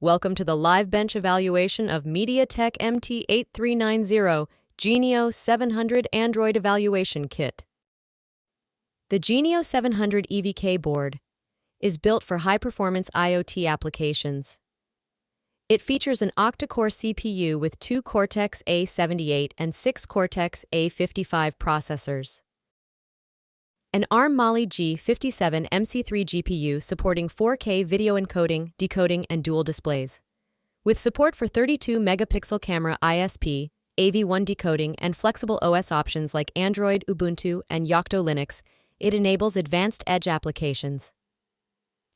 Welcome to the LiveBench evaluation of MediaTek MT8390 Genio 700 Android Evaluation Kit. The Genio 700 EVK board is built for high-performance IoT applications. It features an octa-core CPU with 2 Cortex-A78 and 6 Cortex-A55 processors. An Arm Mali-G57 MC3 GPU supporting 4K video encoding, decoding, and dual displays. With support for 32-megapixel camera ISP, AV1 decoding, and flexible OS options like Android, Ubuntu, and Yocto Linux, it enables advanced edge applications.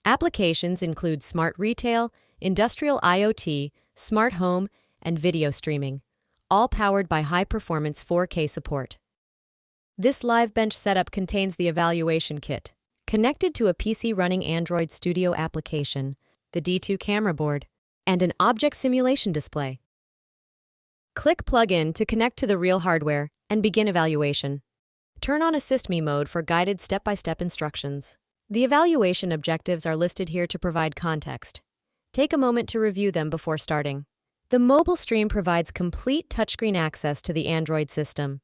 Applications include smart retail, industrial IoT, smart home, and video streaming, all powered by high-performance 4K support. This LiveBench setup contains the evaluation kit, connected to a PC running Android Studio application, the D2 camera board, and an object simulation display. Click Plug in to connect to the real hardware and begin evaluation. Turn on Assist Me mode for guided step-by-step instructions. The evaluation objectives are listed here to provide context. Take a moment to review them before starting. The mobile stream provides complete touchscreen access to the Android system.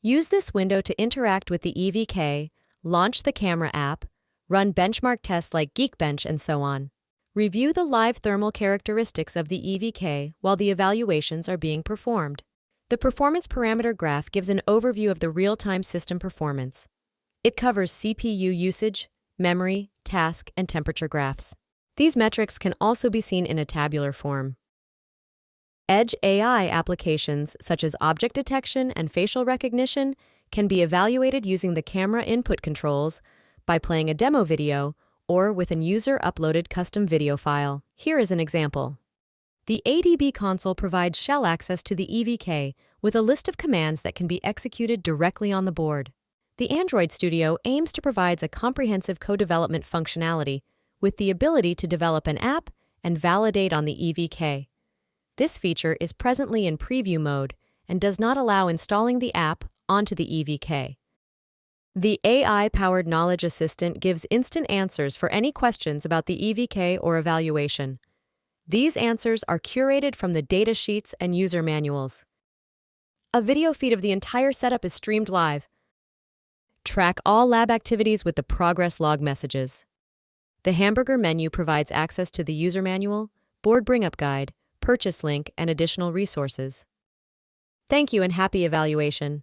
Use this window to interact with the EVK, launch the camera app, run benchmark tests like Geekbench, and so on. Review the live thermal characteristics of the EVK while the evaluations are being performed. The performance parameter graph gives an overview of the real-time system performance. It covers CPU usage, memory, task, and temperature graphs. These metrics can also be seen in a tabular form. Edge AI applications such as object detection and facial recognition can be evaluated using the camera input controls by playing a demo video or with an user-uploaded custom video file. Here is an example. The ADB console provides shell access to the EVK with a list of commands that can be executed directly on the board. The Android Studio aims to provide a comprehensive co-development functionality with the ability to develop an app and validate on the EVK. This feature is presently in preview mode and does not allow installing the app onto the EVK. The AI-powered Knowledge Assistant gives instant answers for any questions about the EVK or evaluation. These answers are curated from the data sheets and user manuals. A video feed of the entire setup is streamed live. Track all lab activities with the progress log messages. The hamburger menu provides access to the user manual, board bring-up guide, purchase link, and additional resources. Thank you and happy evaluation.